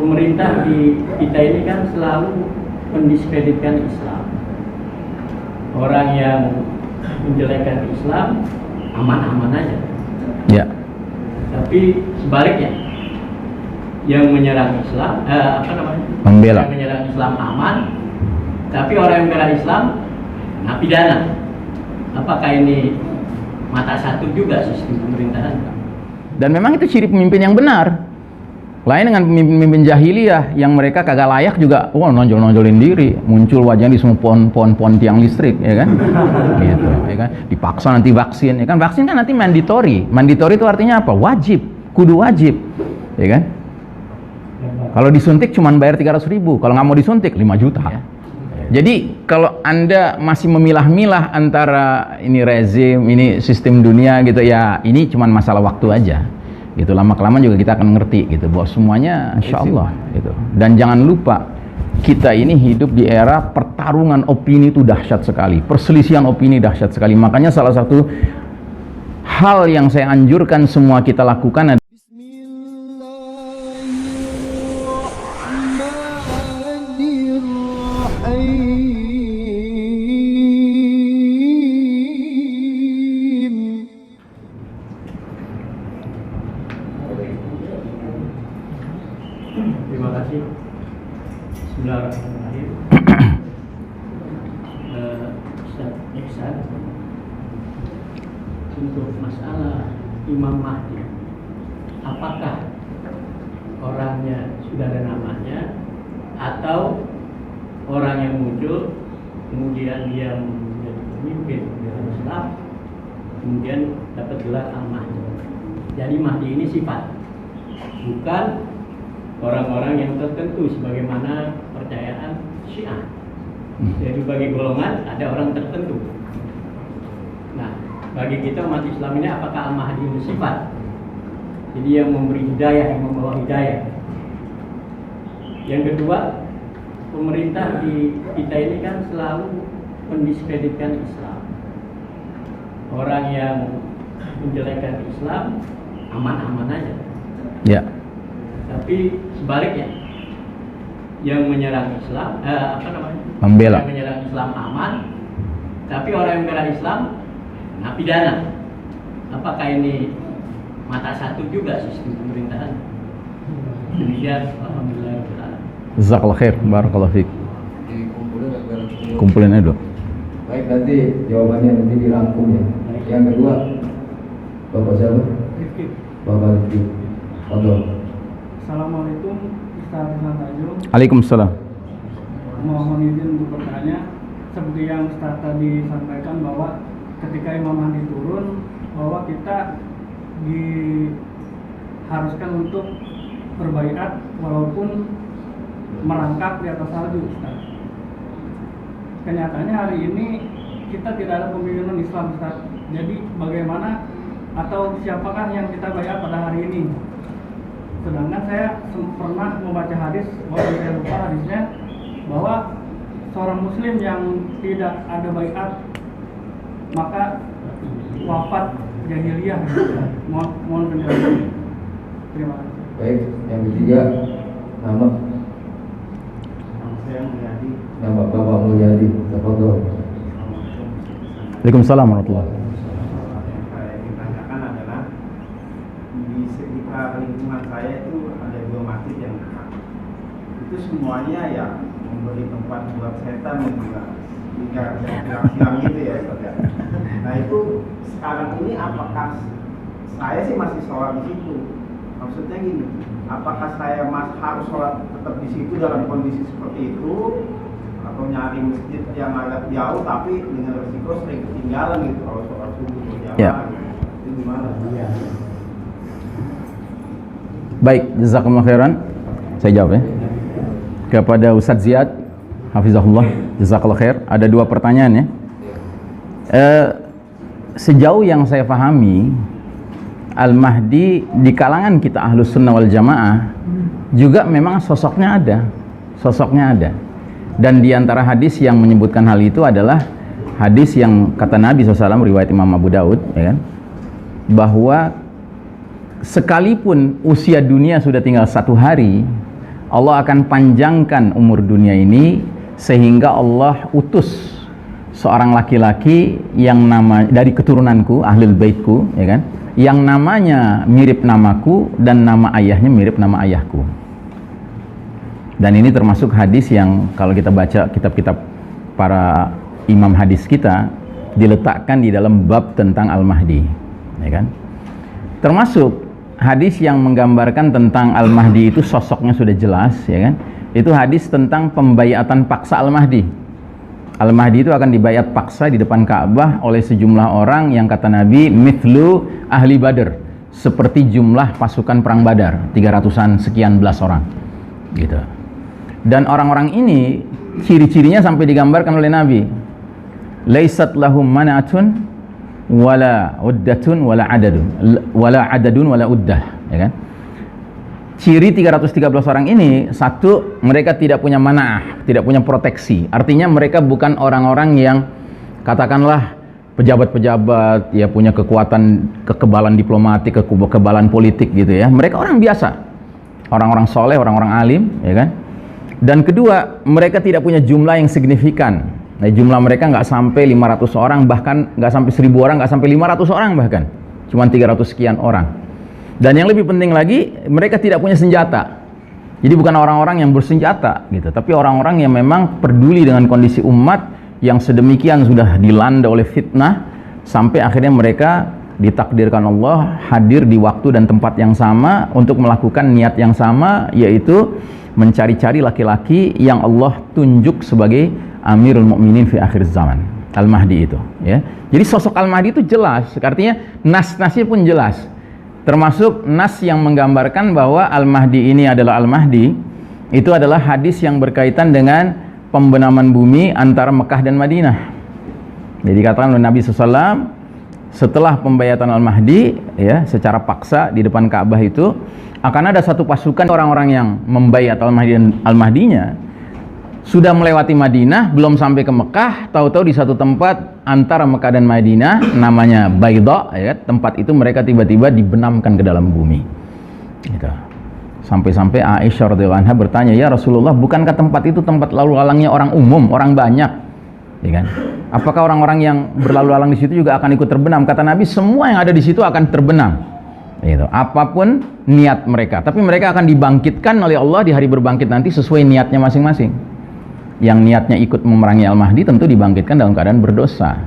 pemerintah di kita ini kan selalu mendiskreditkan Islam. Orang yang menjelekkan Islam aman-aman aja. Ya. Tapi sebaliknya, yang menyerang Islam, membela. Yang menyerang Islam aman, tapi orang yang membela Islam kena pidana. Apakah ini mata satu juga sistem pemerintahan? Dan memang itu ciri pemimpin yang benar. Lain dengan pemimpin jahiliyah yang mereka kagak layak juga, nonjol-nonjolin diri, muncul wajahnya di semua pohon-pohon tiang listrik, ya kan? Gitu, ya kan? Dipaksa nanti vaksin, ya kan? Vaksin kan nanti mandatory. Mandatory itu artinya apa? Wajib, kudu wajib, ya kan? Kalau disuntik cuma bayar 300.000, kalau nggak mau disuntik 5 juta. Jadi kalau Anda masih memilah-milah antara ini rezim, ini sistem dunia gitu ya, ini cuma masalah waktu aja. Gitu, lama-kelamaan juga kita akan ngerti gitu bahwa semuanya insya Allah gitu. Dan jangan lupa, kita ini hidup di era pertarungan opini itu dahsyat sekali, perselisihan opini dahsyat sekali. Makanya salah satu hal yang saya anjurkan semua kita lakukan adalah terima kasih. Bismillahirrahmanirrahim. Ustaz Ihsan, untuk masalah Imam Mahdi, apakah orangnya sudah ada namanya atau orang yang muncul kemudian dia menjadi pemimpin dalam Islam kemudian dapat gelar Al-Mahdi? Jadi Mahdi ini sifat, bukan orang-orang yang tertentu sebagaimana percayaan Syiah. Jadi bagi golongan ada orang tertentu. Nah, bagi kita umat Islam ini apakah Al-Mahdi itu sifat? Jadi yang memberi hidayah, yang membawa hidayah. Yang kedua, pemerintah di kita ini kan selalu mendiskreditkan Islam. Orang yang menjelekkan Islam aman-aman aja. ya. Tapi sebaliknya, yang menyerang Islam, membela. Yang menyerang Islam aman, tapi orang yang membela Islam kena pidana. Apakah ini mata satu juga sistem pemerintahan? Demikian, alhamdulillah. Jazakallah khair, barakallahu fiik. Kumpulin aja dulu. Baik, nanti jawabannya nanti dirangkum ya. Yang kedua, Bapak siapa? Rifki. Bapak Rifki. Assalamualaikum, Ustaz Hasan Tajung. Waalaikumsalam. Mohon izin untuk bertanya, seperti yang Ustaz tadi sampaikan bahwa ketika Imam Mahdi turun, bahwa kita diharuskan untuk berbaiat walaupun merangkak di atas salju, Ustaz. Kenyataannya hari ini kita tidak ada pemimpinan Islam, Ustaz. Jadi bagaimana atau siapakah yang kita baiat pada hari ini? Sedangkan saya pernah membaca hadis, walaupun saya lupa hadisnya, bahwa seorang muslim yang tidak ada baiat maka wafat jahiliyah. Mohon penjelasan. Terima kasih. Baik, yang ketiga, nama Saya Mulyadi. nama Bapak Mulyadi. Tafadhol. Waalaikumsalam warahmatullahi. Yang saya ingin tanyakan adalah di sekitar lingkungan saya itu ada 2 masjid yang dekat. Itu semuanya ya memberi tempat buat setan dan juga silang-silang gitu ya, Ustaz ya. Nah itu sekarang ini apakah saya sih masih sholat di situ? Maksudnya gini, apakah saya harus sholat tetap di situ dalam kondisi seperti itu, atau nyari masjid yang agak jauh tapi dengan resiko sering ketinggalan gitu kalau sholat subuh berjamaah Ya. gitu. Itu gimana? Iya. Baik, jazakumullah khairan. Saya jawab ya. Kepada Ustadz Ziyad, hafizahullah, jazakallah khair. Ada 2 pertanyaan ya. Sejauh yang saya pahami, Al-Mahdi di kalangan kita Ahlus Sunnah wal Jamaah juga memang sosoknya ada. Dan di antara hadis yang menyebutkan hal itu adalah hadis yang kata Nabi SAW, riwayat Imam Abu Daud, ya kan, bahwa sekalipun usia dunia sudah tinggal 1 hari, Allah akan panjangkan umur dunia ini sehingga Allah utus seorang laki-laki yang dari keturunanku, ahlul baitku, ya kan, yang namanya mirip namaku dan nama ayahnya mirip nama ayahku. Dan ini termasuk hadis yang kalau kita baca kitab-kitab para imam hadis kita, diletakkan di dalam bab tentang Al-Mahdi, ya kan. Termasuk hadis yang menggambarkan tentang Al-Mahdi itu sosoknya sudah jelas, ya kan. Itu hadis tentang pembaiatan paksa Al-Mahdi. Al-Mahdi itu akan dibayat paksa di depan Ka'bah oleh sejumlah orang yang kata Nabi mithlu ahli Badr, seperti jumlah pasukan perang Badar, 300-an sekian belas orang gitu. Dan orang-orang ini ciri-cirinya sampai digambarkan oleh Nabi, laisat lahum manatun wala uddatun wala adadun wala uddah, ya kan. Ciri 313 orang ini, satu, mereka tidak punya mana'ah, tidak punya proteksi. Artinya mereka bukan orang-orang yang katakanlah pejabat-pejabat, ya punya kekuatan, kekebalan diplomatik, kekebalan politik gitu ya. Mereka orang biasa, orang-orang soleh, orang-orang alim, ya kan. Dan kedua, mereka tidak punya jumlah yang signifikan. Nah, jumlah mereka nggak sampai 500 orang, bahkan nggak sampai 1000 orang, nggak sampai 500 orang bahkan. Cuma 300 sekian orang. Dan yang lebih penting lagi, mereka tidak punya senjata. Jadi bukan orang-orang yang bersenjata gitu, tapi orang-orang yang memang peduli dengan kondisi umat yang sedemikian sudah dilanda oleh fitnah, sampai akhirnya mereka ditakdirkan Allah hadir di waktu dan tempat yang sama untuk melakukan niat yang sama, yaitu mencari-cari laki-laki yang Allah tunjuk sebagai Amirul Mukminin fi akhir zaman, Al-Mahdi itu, ya. Jadi sosok Al-Mahdi itu jelas, artinya nas-nasnya pun jelas. Termasuk nas yang menggambarkan bahwa Al-Mahdi ini adalah Al-Mahdi, itu adalah hadis yang berkaitan dengan pembenaman bumi antara Mekah dan Madinah. Jadi katakan oleh Nabi SAW, setelah pembayatan Al-Mahdi, ya, secara paksa di depan Ka'bah itu, akan ada satu pasukan orang-orang yang membayat Al-Mahdi dan Al-Mahdinya, sudah melewati Madinah, belum sampai ke Mekah, tahu-tahu di satu tempat antara Mekah dan Madinah, namanya Baidha, ya, tempat itu mereka tiba-tiba dibenamkan ke dalam bumi. Gitu. Sampai-sampai Aisyah radhiyallahu anha bertanya, ya Rasulullah, bukankah tempat itu tempat lalu lalangnya orang umum, orang banyak, ya kan? Apakah orang-orang yang berlalu lalang di situ juga akan ikut terbenam? Kata Nabi, semua yang ada di situ akan terbenam. Gitu. Apapun niat mereka, tapi mereka akan dibangkitkan oleh Allah di hari berbangkit nanti sesuai niatnya masing-masing. Yang niatnya ikut memerangi Al-Mahdi tentu dibangkitkan dalam keadaan berdosa.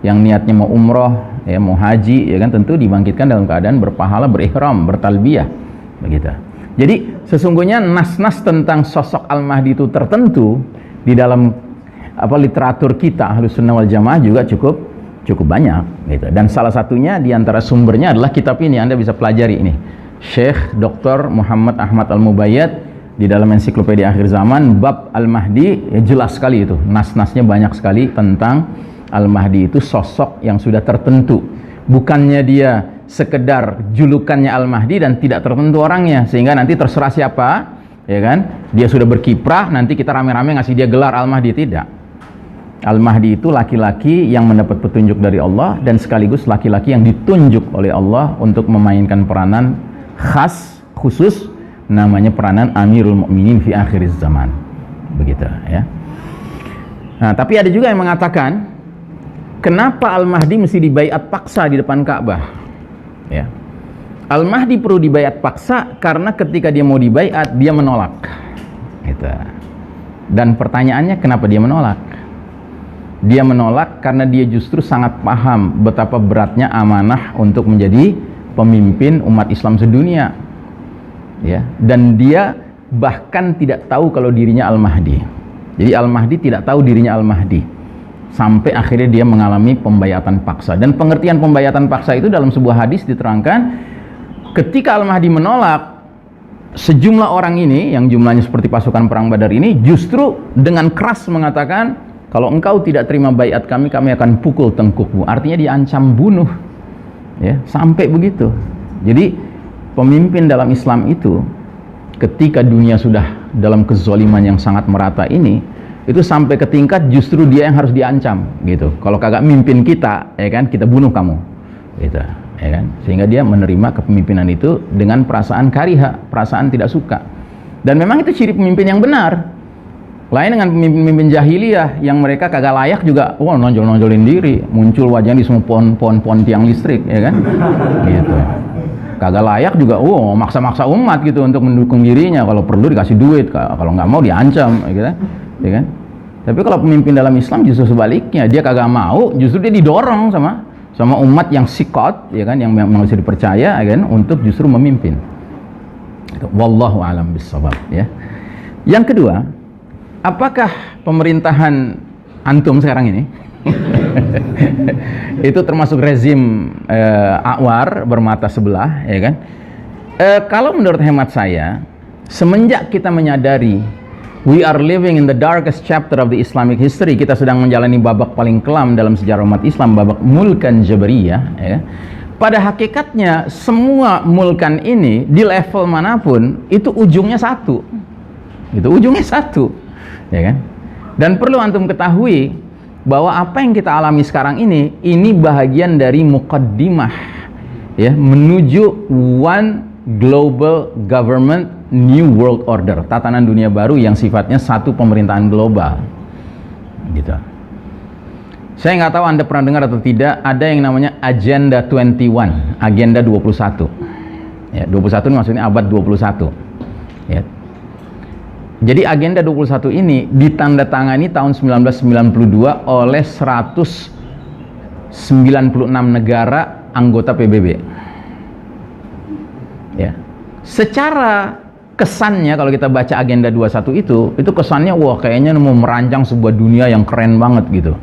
Yang niatnya mau umroh, ya, mau haji, ya kan, tentu dibangkitkan dalam keadaan berpahala, berihram, bertalbiyah, begitu. Jadi sesungguhnya nas-nas tentang sosok Al-Mahdi itu tertentu di dalam literatur kita Ahlus Sunnah wal Jamaah juga cukup banyak, gitu. Dan salah satunya di antara sumbernya adalah kitab ini, Anda bisa pelajari ini, Syekh Dr. Muhammad Ahmad Al-Mubayyad di dalam ensiklopedia akhir zaman bab Al-Mahdi, ya, jelas sekali itu, nas-nasnya banyak sekali tentang Al-Mahdi itu sosok yang sudah tertentu, bukannya dia sekedar julukannya Al-Mahdi dan tidak tertentu orangnya sehingga nanti terserah siapa, ya kan, dia sudah berkiprah, nanti kita rame-rame ngasih dia gelar Al-Mahdi. Tidak. Al-Mahdi itu laki-laki yang mendapat petunjuk dari Allah dan sekaligus laki-laki yang ditunjuk oleh Allah untuk memainkan peranan khas, khusus, namanya peranan Amirul Mukminin fi akhir zaman, begitu, ya. Nah, tapi ada juga yang mengatakan, kenapa Al-Mahdi mesti dibaiat paksa di depan Ka'bah, ya. Al-Mahdi perlu dibaiat paksa karena ketika dia mau dibaiat, dia menolak, gitu. Dan pertanyaannya, kenapa dia menolak? Dia menolak karena dia justru sangat paham betapa beratnya amanah untuk menjadi pemimpin umat Islam sedunia, ya. Dan dia bahkan tidak tahu kalau dirinya Al-Mahdi. Jadi Al-Mahdi tidak tahu dirinya Al-Mahdi sampai akhirnya dia mengalami pembayatan paksa. Dan pengertian pembayatan paksa itu dalam sebuah hadis diterangkan, ketika Al-Mahdi menolak, sejumlah orang ini yang jumlahnya seperti pasukan perang Badar ini justru dengan keras mengatakan, kalau engkau tidak terima baiat kami akan pukul tengkukmu. Artinya diancam bunuh, ya, sampai begitu. Jadi pemimpin dalam Islam itu ketika dunia sudah dalam kezaliman yang sangat merata ini, itu sampai ke tingkat justru dia yang harus diancam, gitu. Kalau kagak mimpin kita, ya kan, kita bunuh kamu, gitu, ya kan. Sehingga dia menerima kepemimpinan itu dengan perasaan kariha, perasaan tidak suka. Dan memang itu ciri pemimpin yang benar. Lain dengan pemimpin jahiliyah yang mereka kagak layak juga, wah nonjol-nonjolin diri, muncul wajahnya di semua pohon-pohon tiang listrik, ya kan? Gitu. Kagak layak juga, maksa-maksa umat gitu untuk mendukung dirinya. Kalau perlu dikasih duit, kalau nggak mau diancam, gitu, ya kan? Tapi kalau pemimpin dalam Islam justru sebaliknya, dia kagak mau, justru dia didorong sama umat yang sikot, ya kan, yang bisa dipercaya, ya kan, untuk justru memimpin. Wallahu a'lam bishawab, ya. Yang kedua, apakah pemerintahan antum sekarang ini itu termasuk rezim Anwar bermata sebelah, ya kan? Kalau menurut hemat saya, semenjak kita menyadari we are living in the darkest chapter of the Islamic history, kita sedang menjalani babak paling kelam dalam sejarah umat Islam, babak mulkan jabariyah, ya. Pada hakikatnya semua mulkan ini di level manapun itu ujungnya satu. Itu ujungnya satu. Ya kan? Dan perlu antum ketahui bahwa apa yang kita alami sekarang ini bahagian dari muqaddimah, ya, menuju one global government new world order, tatanan dunia baru yang sifatnya satu pemerintahan global, gitu. Saya nggak tahu Anda pernah dengar atau tidak, ada yang namanya Agenda 21, Agenda 21. Ya, 21 ini maksudnya abad 21. Ya. Jadi Agenda 21 ini ditandatangani tahun 1992 oleh 196 negara anggota PBB. Ya. Secara kesannya kalau kita baca Agenda 21 itu kesannya wah kayaknya mau merancang sebuah dunia yang keren banget gitu.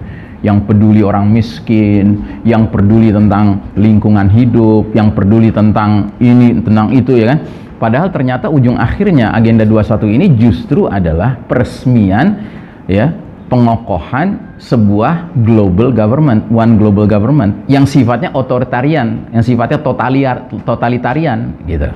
Yang peduli orang miskin, yang peduli tentang lingkungan hidup, yang peduli tentang ini, tentang itu, ya kan? Padahal ternyata ujung akhirnya Agenda 21 ini justru adalah peresmian, ya, pengokohan sebuah global government, one global government yang sifatnya otoritarian, yang sifatnya totalitarian, gitu.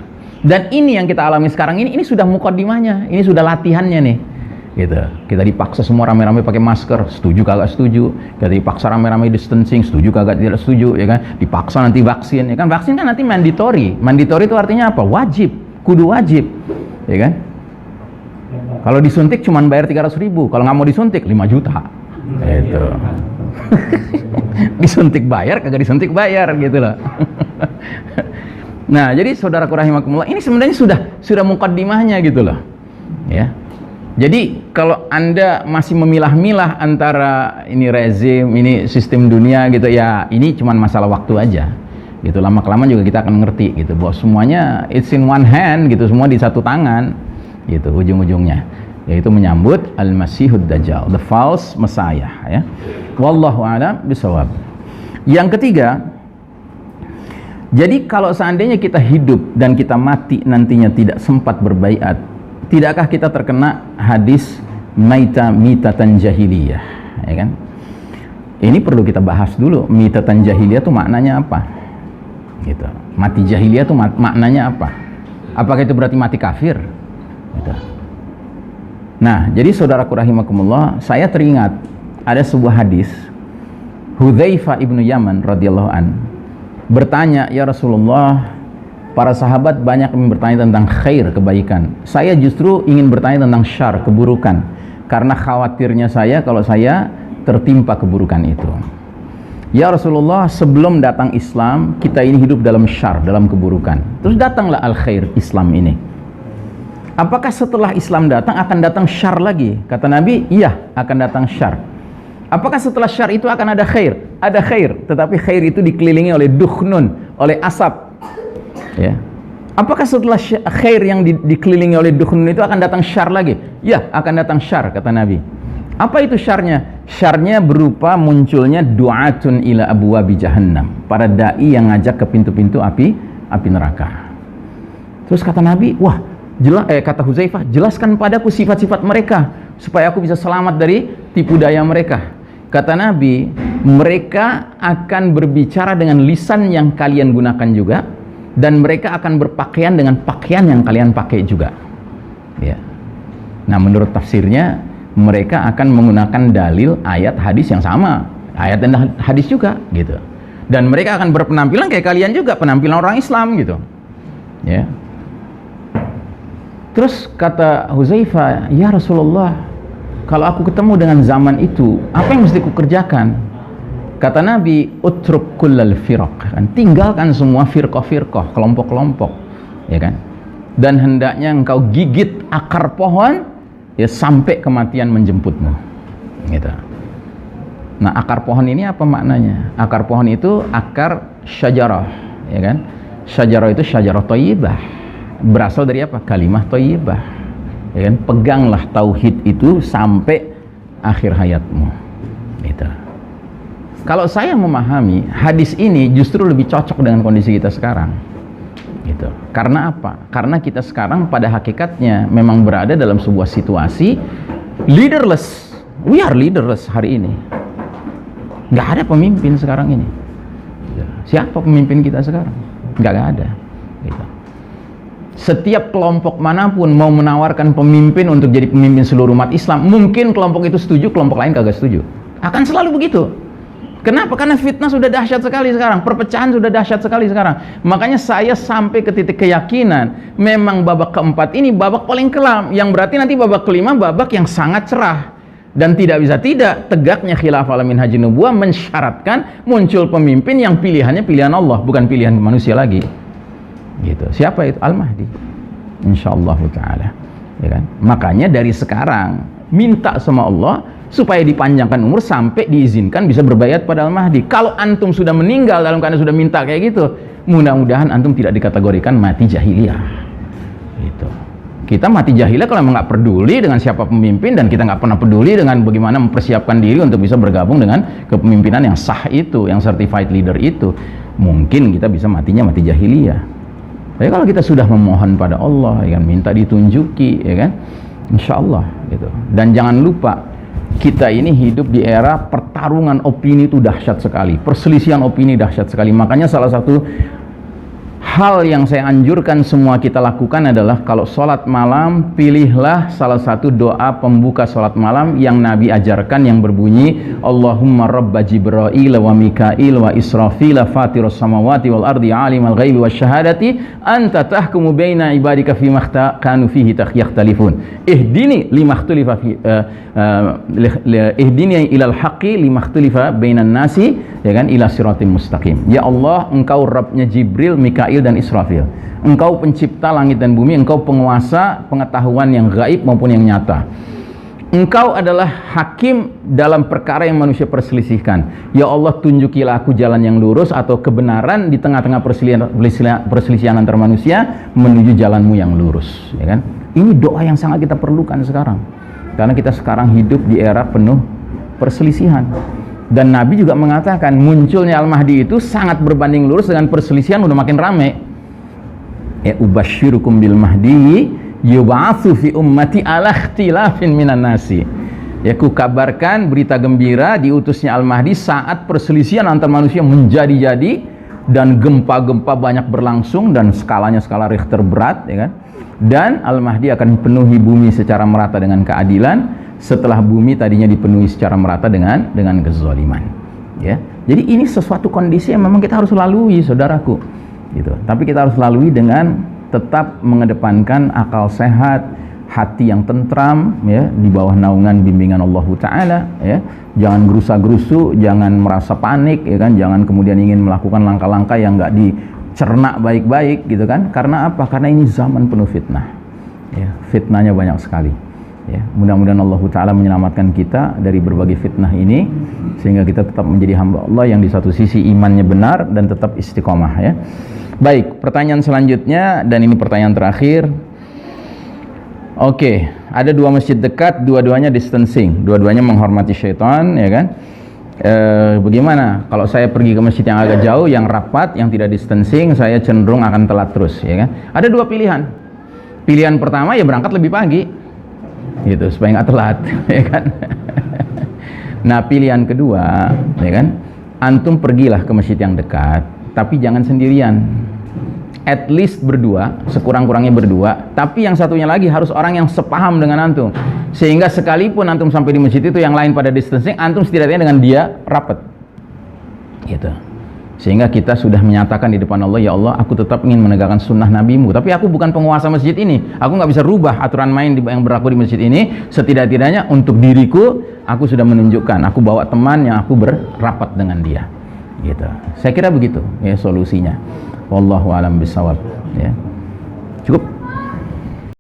Dan ini yang kita alami sekarang ini sudah mukaddimahnya, ini sudah latihannya nih. Gitu. Kita dipaksa semua rame-rame pakai masker, setuju kagak setuju. Kita dipaksa rame-rame distancing, setuju kagak tidak setuju, ya kan? Dipaksa nanti vaksin, ya kan? Vaksin kan nanti mandatory. Mandatory itu artinya apa? Wajib, kudu wajib, ya kan? Kalau disuntik cuman bayar 300.000, kalau nggak mau disuntik 5 juta. Gitu. Disuntik bayar, kagak disuntik bayar, gitu loh. Nah, jadi saudaraku rahimakumullah, ini sebenarnya sudah mukaddimahnya gitu loh. Ya. Jadi kalau Anda masih memilah-milah antara ini rezim, ini sistem dunia gitu, ya ini cuma masalah waktu aja. Gitu, lama-kelamaan juga kita akan ngerti gitu bahwa semuanya it's in one hand gitu, semua di satu tangan gitu ujung-ujungnya. Yaitu menyambut Al-Masihud Dajjal, the false Messiah, ya. Wallahu a'lam bishawab. Yang ketiga, jadi kalau seandainya kita hidup dan kita mati nantinya tidak sempat berbaiat, tidakkah kita terkena hadis mitatan jahiliyah, ya kan? Ini perlu kita bahas dulu, mitatan jahiliyah itu maknanya apa? Gitu. Mati jahiliyah itu maknanya apa? Apakah itu berarti mati kafir? Gitu. Nah, jadi saudaraku rahimakumullah, saya teringat ada sebuah hadis Hudzaifah ibnu Yaman radhiyallahu an bertanya, ya Rasulullah, para sahabat banyak yang bertanya tentang khair, kebaikan. Saya justru ingin bertanya tentang syar, keburukan. Karena khawatirnya saya kalau saya tertimpa keburukan itu. Ya Rasulullah, sebelum datang Islam, kita ini hidup dalam syar, dalam keburukan. Terus datanglah al-khair, Islam ini. Apakah setelah Islam datang, akan datang syar lagi? Kata Nabi, iya, akan datang syar. Apakah setelah syar itu akan ada khair? Ada khair, tetapi khair itu dikelilingi oleh dukhnun, oleh asap. Ya. Apakah setelah khair yang dikelilingi oleh dukhnun itu akan datang syar lagi? Ya, akan datang syar, kata Nabi. Apa itu syarnya? Syarnya berupa munculnya du'atun ila abwabi jahannam, para dai yang ngajak ke pintu-pintu api neraka. Terus kata Nabi, wah, kata Hudzaifah, jelaskan padaku sifat-sifat mereka supaya aku bisa selamat dari tipu daya mereka. Kata Nabi, mereka akan berbicara dengan lisan yang kalian gunakan juga, dan mereka akan berpakaian dengan pakaian yang kalian pakai juga, ya. Nah, menurut tafsirnya mereka akan menggunakan dalil ayat hadis yang sama, ayat dan hadis juga, gitu. Dan mereka akan berpenampilan kayak kalian juga, penampilan orang Islam, gitu, ya. Terus kata Huzaifah, ya Rasulullah, kalau aku ketemu dengan zaman itu, apa yang mesti kukerjakan? Kata Nabi, utruk kullal firaq, kan? Tinggalkan semua firqah-firqah, kelompok-kelompok, ya kan? Dan hendaknya engkau gigit akar pohon, ya sampai kematian menjemputmu, gitu. Nah, akar pohon ini apa maknanya? Akar pohon itu akar syajarah, ya kan? Syajarah itu syajarah thayyibah. Berasal dari apa? Kalimah thayyibah. Ya kan? Peganglah tauhid itu sampai akhir hayatmu. Gitu. Kalau saya memahami hadis ini justru lebih cocok dengan kondisi kita sekarang. Gitu. Karena apa? Karena kita sekarang pada hakikatnya memang berada dalam sebuah situasi leaderless. We are leaderless hari ini. Nggak ada pemimpin sekarang ini. Siapa pemimpin kita sekarang? Nggak ada. Gitu. Setiap kelompok manapun mau menawarkan pemimpin untuk jadi pemimpin seluruh umat Islam, mungkin kelompok itu setuju, kelompok lain kagak setuju. Akan selalu begitu. Kenapa? Karena fitnah sudah dahsyat sekali sekarang, perpecahan sudah dahsyat sekali sekarang. Makanya saya sampai ke titik keyakinan, memang babak keempat ini babak paling kelam, yang berarti nanti babak kelima babak yang sangat cerah. Dan tidak bisa tidak, tegaknya khilafah ala minhajin nubuwah mensyaratkan muncul pemimpin yang pilihannya pilihan Allah, bukan pilihan manusia lagi. Gitu. Siapa itu? Al-Mahdi. Insyaallah taala. Ya kan? Makanya dari sekarang minta sama Allah supaya dipanjangkan umur sampai diizinkan bisa berbaiat pada Al-Mahdi. Kalau antum sudah meninggal dalam keadaan sudah minta kayak gitu, mudah-mudahan antum tidak dikategorikan mati jahiliyah. Gitu. Kita mati jahiliyah kalau memang nggak peduli dengan siapa pemimpin, dan kita nggak pernah peduli dengan bagaimana mempersiapkan diri untuk bisa bergabung dengan kepemimpinan yang sah itu, yang certified leader itu. Mungkin kita bisa matinya mati jahiliyah. Tapi kalau kita sudah memohon pada Allah, ya kan, minta ditunjuki, ya kan, insya Allah gitu. Dan jangan lupa, kita ini hidup di era pertarungan opini itu dahsyat sekali, perselisihan opini dahsyat sekali. Makanya salah satu hal yang saya anjurkan semua kita lakukan adalah kalau sholat malam, pilihlah salah satu doa pembuka sholat malam yang Nabi ajarkan, yang berbunyi Allahumma rabba Jibril wa Mikail wa Israfil fatirus samawati wal ardi alimal ghaibi wa syahadati anta tahkumu baina ibadika fima kanu fihi yakhtalifun ihdini limakhtulifa fi ihdini ilal haqqi limakhtulifa bainan nasi, ya kan, ila siratim mustaqim. Ya Allah, engkau Rabbnya Jibril, Mikail dan Israfil. Engkau pencipta langit dan bumi, engkau penguasa pengetahuan yang gaib maupun yang nyata. Engkau adalah hakim dalam perkara yang manusia perselisihkan. Ya Allah, tunjukilah aku jalan yang lurus atau kebenaran di tengah-tengah perselisihan antar manusia menuju jalanmu yang lurus, ya kan? Ini doa yang sangat kita perlukan sekarang. Karena kita sekarang hidup di era penuh perselisihan. Dan Nabi juga mengatakan munculnya Al-Mahdi itu sangat berbanding lurus dengan perselisihan udah makin rame. Ya ubasyirukum bil mahdi yub'atsu fi ummati ala ikhtilafin minan nasi. Ya ku kabarkan berita gembira diutusnya Al-Mahdi saat perselisihan antar manusia menjadi-jadi dan gempa-gempa banyak berlangsung dan skalanya skala Richter berat, ya kan? Dan Al-Mahdi akan penuhi bumi secara merata dengan keadilan setelah bumi tadinya dipenuhi secara merata dengan kezaliman, ya. Jadi ini sesuatu kondisi yang memang kita harus lalui, saudaraku, gitu. Tapi kita harus lalui dengan tetap mengedepankan akal sehat, hati yang tentram, ya, di bawah naungan bimbingan Allah Ta'ala, ya. Jangan gerusa-gerusu, jangan merasa panik, ya kan, jangan kemudian ingin melakukan langkah-langkah yang nggak dicerna baik-baik, gitu kan. Karena apa? Karena ini zaman penuh fitnah, ya. Fitnahnya banyak sekali. Ya, mudah-mudahan Allah Ta'ala menyelamatkan kita dari berbagai fitnah ini sehingga kita tetap menjadi hamba Allah yang di satu sisi imannya benar dan tetap istiqomah, ya. Baik, pertanyaan selanjutnya, dan ini pertanyaan terakhir. Oke, ada dua masjid dekat, dua-duanya distancing, dua-duanya menghormati syaitan, ya kan. Bagaimana kalau saya pergi ke masjid yang agak jauh, yang rapat, yang tidak distancing, saya cenderung akan telat terus, ya kan. Ada dua pilihan. Pilihan pertama, ya berangkat lebih pagi gitu supaya nggak telat, ya kan. Nah, pilihan kedua, ya kan, antum pergilah ke masjid yang dekat, tapi jangan sendirian, at least berdua, sekurang-kurangnya berdua, tapi yang satunya lagi harus orang yang sepaham dengan antum, sehingga sekalipun antum sampai di masjid itu yang lain pada distancing, antum setidaknya dengan dia rapat, gitu. Sehingga kita sudah menyatakan di depan Allah, ya Allah, aku tetap ingin menegakkan sunnah nabimu, tapi aku bukan penguasa masjid ini, aku nggak bisa rubah aturan main yang berlaku di masjid ini. Setidak-tidaknya untuk diriku, aku sudah menunjukkan, aku bawa teman yang aku berapat dengan dia, gitu. Saya kira begitu ya solusinya. Wallahu a'lam bishawab. Ya, cukup.